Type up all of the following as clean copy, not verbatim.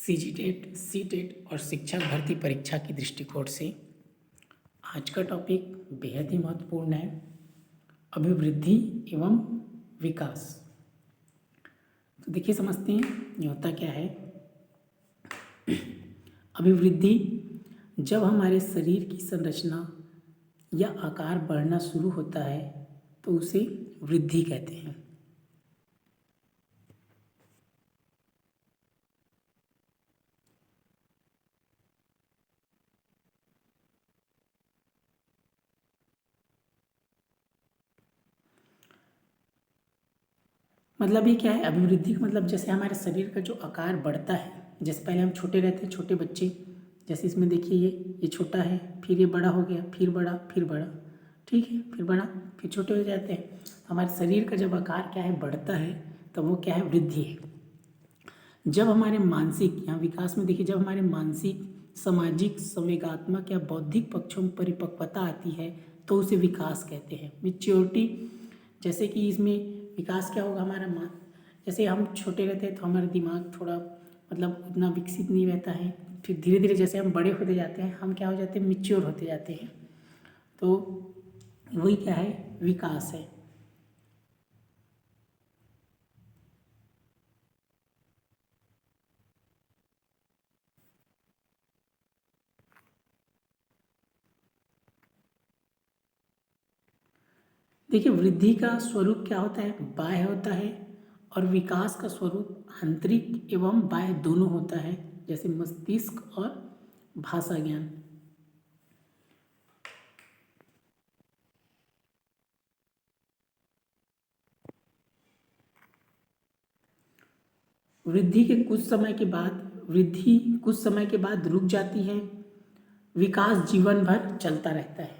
सीजीटेट, CTET और शिक्षक भर्ती परीक्षा की दृष्टिकोण से आज का टॉपिक बेहद ही महत्वपूर्ण है, अभिवृद्धि एवं विकास। तो देखिए समझते हैं ये होता क्या है। अभिवृद्धि जब हमारे शरीर की संरचना या आकार बढ़ना शुरू होता है तो उसे वृद्धि कहते हैं। मतलब ये क्या है, अभिवृद्धि का मतलब जैसे हमारे शरीर का जो आकार बढ़ता है, जैसे पहले हम छोटे रहते हैं, छोटे बच्चे, जैसे इसमें देखिए ये छोटा है, फिर ये बड़ा हो गया, फिर बड़ा, फिर बड़ा, ठीक है, फिर बड़ा, फिर छोटे हो जाते हैं। हमारे शरीर का जब आकार क्या है बढ़ता है तब वो क्या है, वृद्धि है। जब हमारे मानसिक, यहाँ विकास में देखिए, जब हमारे मानसिक, सामाजिक, संवेगात्मक या बौद्धिक पक्षों में परिपक्वता आती है तो उसे विकास कहते हैं, मेच्योरिटी। जैसे कि इसमें विकास क्या होगा, हमारा जैसे हम छोटे रहते हैं तो हमारा दिमाग थोड़ा मतलब उतना विकसित नहीं रहता है, फिर धीरे धीरे जैसे हम बड़े होते जाते हैं हम क्या हो जाते हैं, मिच्योर होते जाते हैं, तो वही क्या है, विकास है। देखिए वृद्धि का स्वरूप क्या होता है, बाह्य होता है, और विकास का स्वरूप आंतरिक एवं बाह्य दोनों होता है, जैसे मस्तिष्क और भाषा ज्ञान। वृद्धि कुछ समय के बाद रुक जाती है, विकास जीवन भर चलता रहता है।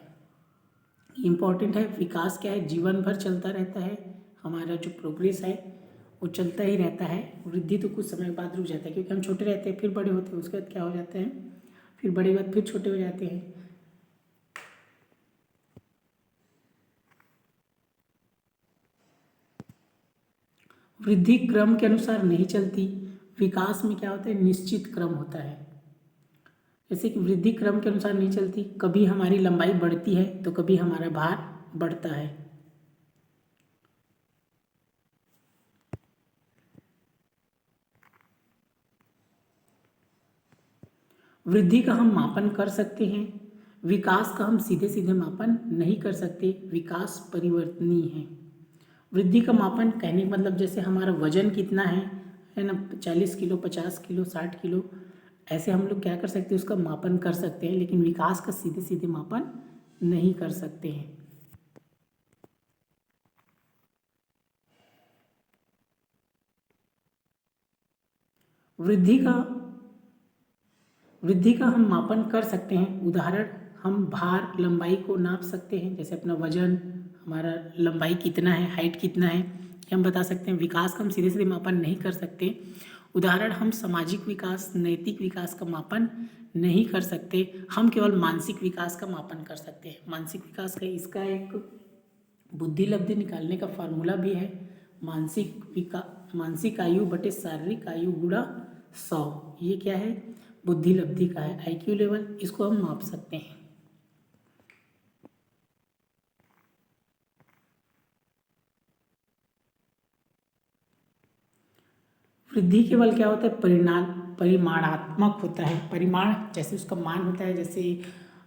इम्पॉर्टेंट है, विकास क्या है, जीवन भर चलता रहता है, हमारा जो प्रोग्रेस है वो चलता ही रहता है। वृद्धि तो कुछ समय बाद रुक जाता है, क्योंकि हम छोटे रहते हैं फिर बड़े होते हैं, उसके बाद क्या हो जाते हैं, फिर बड़े बाद फिर छोटे हो जाते हैं। वृद्धि क्रम के अनुसार नहीं चलती, विकास में क्या होता है, निश्चित क्रम होता है। जैसे कि वृद्धि क्रम के अनुसार नहीं चलती, कभी हमारी लंबाई बढ़ती है तो कभी हमारा भार बढ़ता है। वृद्धि का हम मापन कर सकते हैं, विकास का हम सीधे सीधे मापन नहीं कर सकते, विकास परिवर्तनीय है। वृद्धि का मापन कहने का मतलब जैसे हमारा वजन कितना है ना, 40 किलो, 50 किलो, 60 किलो, ऐसे हम लोग क्या कर सकते हैं, उसका मापन कर सकते हैं, लेकिन विकास का सीधे सीधे मापन नहीं कर सकते हैं। वृद्धि का हम मापन कर सकते हैं, उदाहरण हम भार, लंबाई को नाप सकते हैं, जैसे अपना वजन, हमारा लंबाई कितना है, हाइट कितना है, ये हम बता सकते हैं। विकास का हम सीधे सीधे मापन नहीं कर सकते, उदाहरण हम सामाजिक विकास, नैतिक विकास का मापन नहीं कर सकते, हम केवल मानसिक विकास का मापन कर सकते हैं। मानसिक विकास का इसका एक बुद्धि लब्धि निकालने का फार्मूला भी है, मानसिक आयु बटे शारीरिक आयु गुणा 100। ये क्या है, बुद्धि लब्धि का है, आईक्यू लेवल, इसको हम माप सकते हैं। वृद्धि केवल क्या होता है, परिमाणात्मक होता है। परिमाण जैसे उसका मान होता है, जैसे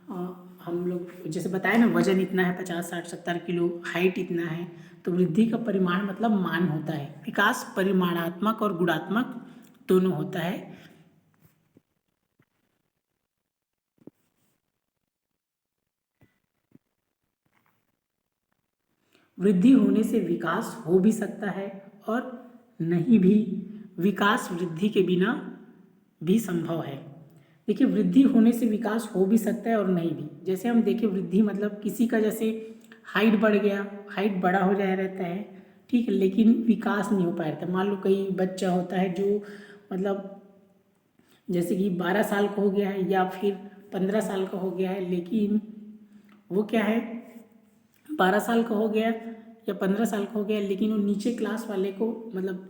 हम लोग जैसे बताए ना, वजन इतना है, 50, 60, 70 किलो, हाइट इतना है, तो वृद्धि का परिमाण मतलब मान होता है। विकास परिमाणात्मक और गुणात्मक दोनों होता है। वृद्धि होने से विकास हो भी सकता है और नहीं भी, विकास वृद्धि के बिना भी संभव है। देखिए वृद्धि होने से विकास हो भी सकता है और नहीं भी। जैसे हम देखें, वृद्धि मतलब किसी का जैसे हाइट बढ़ गया, हाइट बड़ा हो जाया रहता है, ठीक है, लेकिन विकास नहीं हो पाया रहता। मान लो कोई बच्चा होता है जो मतलब जैसे कि 12 साल का हो गया है या फिर 15 साल का हो गया है, लेकिन वो क्या है, 12 साल का हो गया या 15 साल का हो गया, लेकिन वो नीचे क्लास वाले को मतलब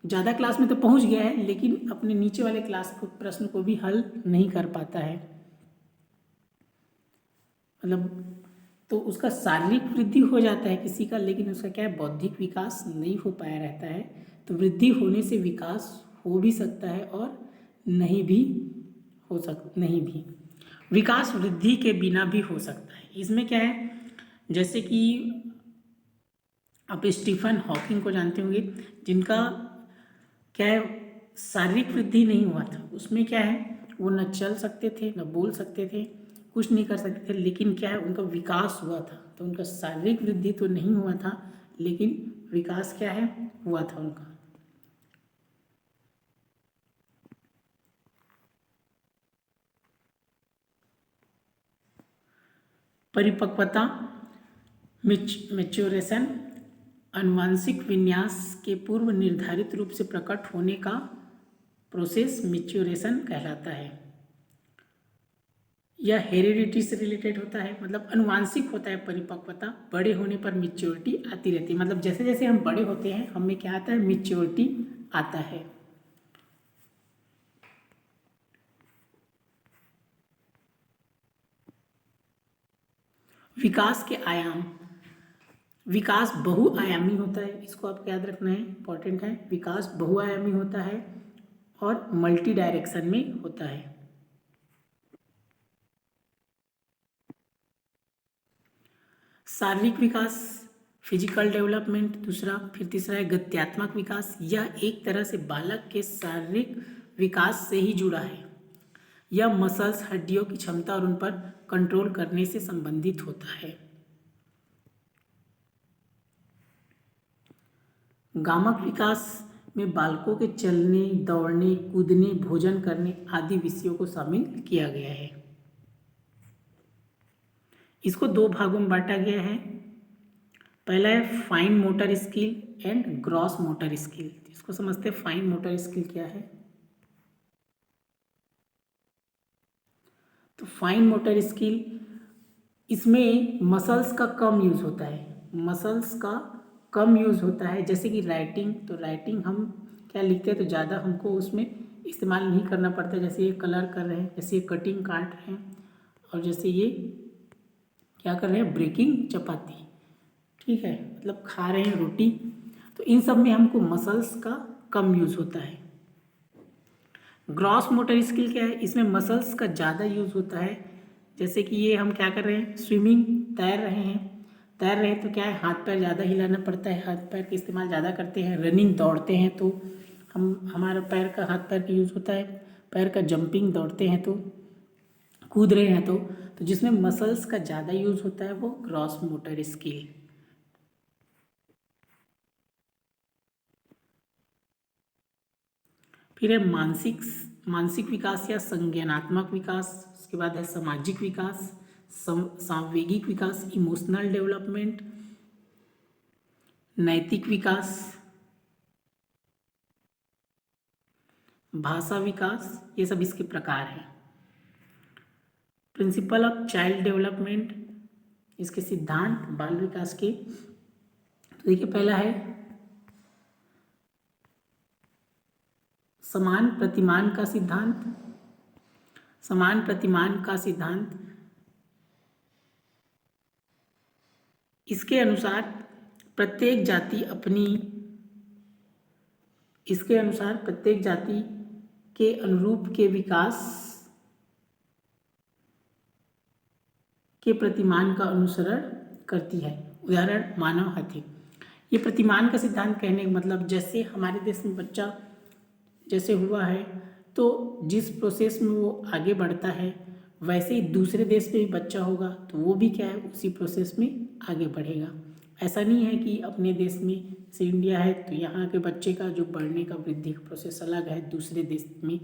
ज़्यादा क्लास में तो पहुंच गया है लेकिन अपने नीचे वाले क्लास को प्रश्न को भी हल नहीं कर पाता है, मतलब तो उसका शारीरिक वृद्धि हो जाता है किसी का, लेकिन उसका क्या है, बौद्धिक विकास नहीं हो पाया रहता है। तो वृद्धि होने से विकास हो भी सकता है और नहीं भी नहीं भी। विकास वृद्धि के बिना भी हो सकता है। इसमें क्या है, जैसे कि आप स्टीफन हॉकिंग को जानते होंगे, जिनका क्या है, शारीरिक वृद्धि नहीं हुआ था। उसमें क्या है, वो न चल सकते थे, न बोल सकते थे, कुछ नहीं कर सकते थे, लेकिन क्या है, उनका विकास हुआ था। तो उनका शारीरिक वृद्धि तो नहीं हुआ था, लेकिन विकास क्या है, हुआ था उनका। परिपक्वता, मैच्योरेशन, आनुवंशिक विन्यास के पूर्व निर्धारित रूप से प्रकट होने का प्रोसेस मैच्योरेशन कहलाता है। यह हेरिडिटी से रिलेटेड होता है, मतलब अनुवांशिक होता है परिपक्वता। बड़े होने पर मैच्योरिटी आती रहती है, मतलब जैसे जैसे हम बड़े होते हैं हमें क्या आता है, मैच्योरिटी आता है। विकास के आयाम, विकास बहुआयामी होता है, इसको आप याद रखना है, इंपॉर्टेंट है। विकास बहुआयामी होता है और मल्टी डायरेक्शन में होता है। शारीरिक विकास, फिजिकल डेवलपमेंट दूसरा, फिर तीसरा है गत्यात्मक विकास। यह एक तरह से बालक के शारीरिक विकास से ही जुड़ा है। यह मसल्स, हड्डियों की क्षमता और उन पर कंट्रोल करने से संबंधित होता है। गामक विकास में बालकों के चलने, दौड़ने, कूदने, भोजन करने आदि विषयों को शामिल किया गया है। इसको दो भागों में बांटा गया है। पहला है fine motor skill and gross motor skill. इसको समझते हैं, फाइन मोटर स्किल क्या है। तो फाइन मोटर स्किल, इसमें मसल्स का कम यूज़ होता है, मसल्स का कम यूज़ होता है। जैसे कि राइटिंग, तो राइटिंग हम क्या लिखते हैं तो ज़्यादा हमको उसमें इस्तेमाल नहीं करना पड़ता। जैसे ये कलर कर रहे हैं, जैसे ये कटिंग काट रहे हैं, और जैसे ये क्या कर रहे हैं, ब्रेकिंग चपाती, ठीक है, मतलब खा रहे हैं रोटी। तो इन सब में हमको मसल्स का कम यूज़ होता है। ग्रॉस मोटर स्किल क्या है, इसमें मसल्स का ज़्यादा यूज़ होता है। जैसे कि ये हम क्या कर रहे हैं, स्विमिंग, तैर रहे हैं, तैर रहे हैं तो क्या है, हाथ पैर ज़्यादा हिलाना पड़ता है, हाथ पैर का इस्तेमाल ज़्यादा करते हैं। रनिंग, दौड़ते हैं तो हमारा पैर का, हाथ पैर का यूज़ होता है। पैर का जंपिंग, दौड़ते हैं तो, कूद रहे हैं तो जिसमें मसल्स का ज़्यादा यूज़ होता है वो ग्रॉस मोटर स्किल। फिर है मानसिक विकास या संज्ञानात्मक विकास। उसके बाद है सामाजिक विकास, सांवेगिक विकास, इमोशनल डेवलपमेंट, नैतिक विकास, भाषा विकास, ये सब इसके प्रकार हैं। प्रिंसिपल ऑफ चाइल्ड डेवलपमेंट, इसके सिद्धांत बाल विकास के, तो देखिए पहला है समान प्रतिमान का सिद्धांत। समान प्रतिमान का सिद्धांत, इसके अनुसार प्रत्येक जाति अपनी, इसके अनुसार प्रत्येक जाति के अनुरूप के विकास के प्रतिमान का अनुसरण करती है। उदाहरण, मानव हाथी। ये प्रतिमान का सिद्धांत कहने का मतलब, जैसे हमारे देश में बच्चा जैसे हुआ है तो जिस प्रोसेस में वो आगे बढ़ता है वैसे ही दूसरे देश में भी बच्चा होगा तो वो भी क्या है, उसी प्रोसेस में आगे बढ़ेगा। ऐसा नहीं है कि अपने देश में, जैसे इंडिया है तो यहाँ के बच्चे का जो बढ़ने का, वृद्धि का प्रोसेस अलग है, दूसरे देश में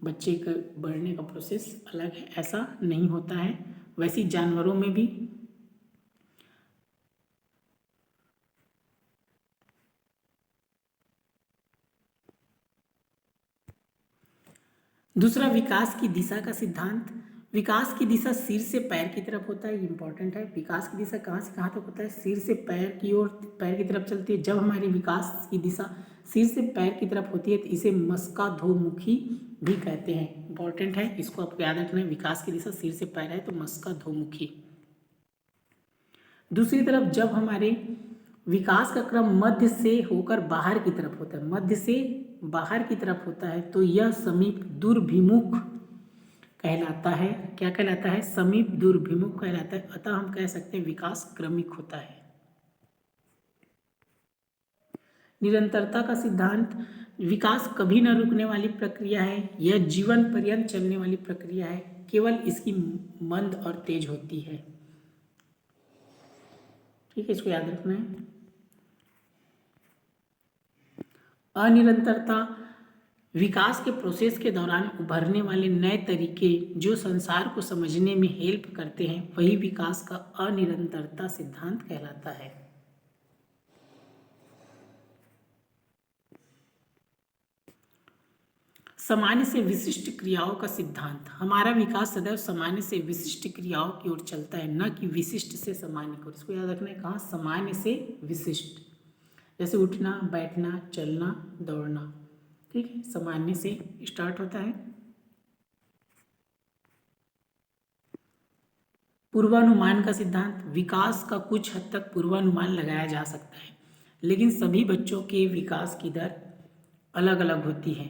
बच्चे का बढ़ने का प्रोसेस अलग है, ऐसा नहीं होता है। वैसे ही जानवरों में भी दूसरा, विकास की दिशा का सिद्धांत। विकास की दिशा सिर से पैर की तरफ होता है, ये इंपॉर्टेंट है। विकास की दिशा कहाँ से कहाँ तक होता है? सिर से पैर की ओर, पैर की तरफ चलती है। जब हमारी विकास की दिशा सिर से पैर की तरफ होती है तो इसे मस्काधोमुखी भी कहते हैं। इंपॉर्टेंट है, इसको आपको याद रखना है। विकास की दिशा सिर से पैर है तो मस्काधोमुखी। दूसरी तरफ जब हमारे विकास का क्रम मध्य से होकर बाहर की तरफ होता है, मध्य से बाहर की तरफ होता है तो यह समीप दुर्भिमुख कहलाता है। क्या कहलाता है? समीप दुर्भिमुख कहलाता है। अतः हम कह सकते हैं विकास क्रमिक होता है। निरंतरता का सिद्धांत, विकास कभी न रुकने वाली प्रक्रिया है, यह जीवन पर्यंत चलने वाली प्रक्रिया है, केवल इसकी मंद और तेज होती है। ठीक है, इसको याद रखना है। अनिरंतरता, विकास के प्रोसेस के दौरान उभरने वाले नए तरीके जो संसार को समझने में हेल्प करते हैं, वही विकास का अनिरंतरता सिद्धांत कहलाता है। सामान्य से विशिष्ट क्रियाओं का सिद्धांत, हमारा विकास सदैव सामान्य से विशिष्ट क्रियाओं की ओर चलता है, न कि विशिष्ट से सामान्य की ओर। इसको याद रखना है, कहाँ? सामान्य से विशिष्ट। जैसे उठना, बैठना, चलना, दौड़ना। ठीक है, सामान्य से स्टार्ट होता है। पूर्वानुमान का सिद्धांत, विकास का कुछ हद तक पूर्वानुमान लगाया जा सकता है, लेकिन सभी बच्चों के विकास की दर अलग अलग होती है।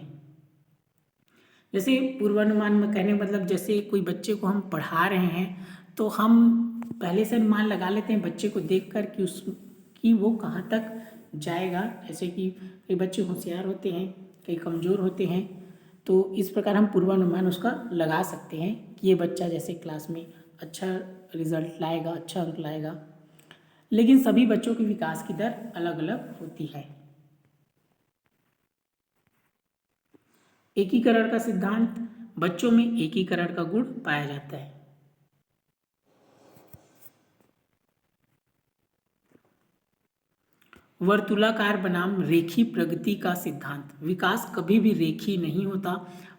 जैसे पूर्वानुमान में कहने मतलब, जैसे कोई बच्चे को हम पढ़ा रहे हैं तो हम पहले से अनुमान लगा लेते हैं बच्चे को देखकर कि वो कहाँ तक जाएगा। जैसे कि कई बच्चे होशियार होते हैं, कई कमज़ोर होते हैं, तो इस प्रकार हम पूर्वानुमान उसका लगा सकते हैं कि ये बच्चा जैसे क्लास में अच्छा रिजल्ट लाएगा, अच्छा अंक लाएगा। लेकिन सभी बच्चों के विकास की दर अलग अलग होती है। एकीकरण का सिद्धांत, बच्चों में एकीकरण का गुण पाया जाता है। वर्तुलाकार बनाम रेखी प्रगति का सिद्धांत, विकास कभी भी रेखी नहीं होता,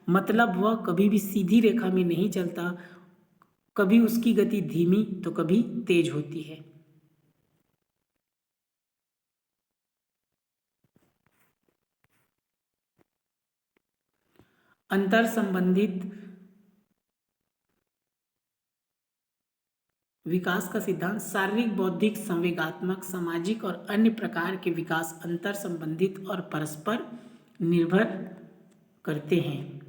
मतलब वह कभी भी सीधी रेखा में नहीं चलता, कभी उसकी गति धीमी तो कभी तेज होती है। अंतर संबंधित विकास का सिद्धांत, शारीरिक, बौद्धिक, संवेगात्मक, सामाजिक और अन्य प्रकार के विकास अंतर संबंधित और परस्पर निर्भर करते हैं।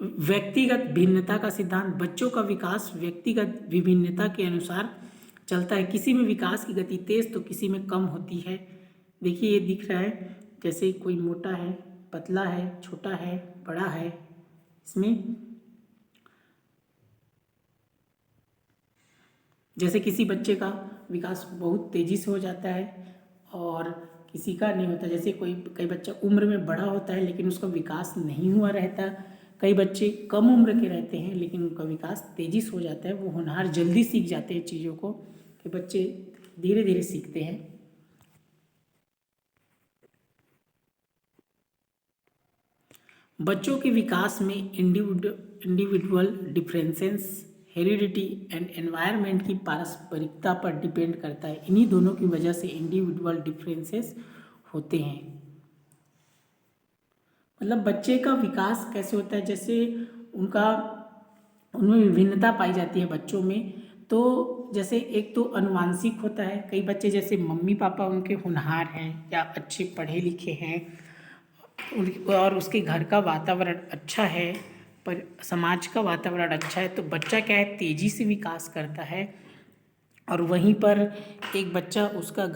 व्यक्तिगत भिन्नता का सिद्धांत, बच्चों का विकास व्यक्तिगत विभिन्नता के अनुसार चलता है, किसी में विकास की गति तेज तो किसी में कम होती है। देखिए ये दिख रहा है, जैसे कोई मोटा है, पतला है, छोटा है, बड़ा है, इसमें जैसे किसी बच्चे का विकास बहुत तेज़ी से हो जाता है और किसी का नहीं होता। जैसे कई बच्चा उम्र में बड़ा होता है लेकिन उसका विकास नहीं हुआ रहता। कई बच्चे कम उम्र के रहते हैं लेकिन उनका विकास तेज़ी से हो जाता है, वो होनहार जल्दी सीख जाते हैं चीज़ों को, कि बच्चे धीरे धीरे सीखते हैं। बच्चों के विकास में individual differences, heredity and environment की पारस्परिकता पर डिपेंड करता है। इन्हीं दोनों की वजह से इंडिविजुअल डिफरेंसेस होते हैं। मतलब बच्चे का विकास कैसे होता है, जैसे उनमें विभिन्नता पाई जाती है बच्चों में। तो जैसे एक तो अनुवांशिक होता है, कई बच्चे जैसे मम्मी पापा उनके होनहार हैं या अच्छे पढ़े लिखे हैं और उसके घर का वातावरण अच्छा है, पर समाज का वातावरण अच्छा है, तो बच्चा क्या है, तेज़ी से विकास करता है। और वहीं पर एक बच्चा, उसका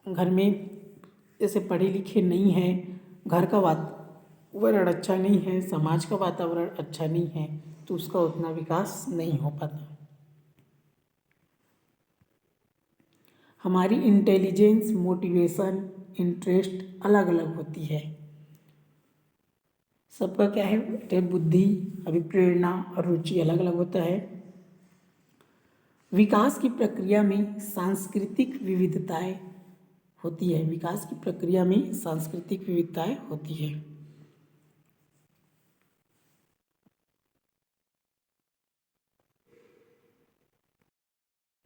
घर में जैसे पढ़े लिखे नहीं है, घर का वातावरण अच्छा नहीं है, समाज का वातावरण अच्छा नहीं है, तो उसका उतना विकास नहीं हो पाता। हमारी इंटेलिजेंस, मोटिवेशन, इंटरेस्ट अलग अलग होती है। सबका क्या है, बुद्धि, अभिप्रेरणा और रुचि अलग अलग होता है। विकास की प्रक्रिया में सांस्कृतिक विविधताएं होती है, विकास की प्रक्रिया में सांस्कृतिक विविधताएं होती है।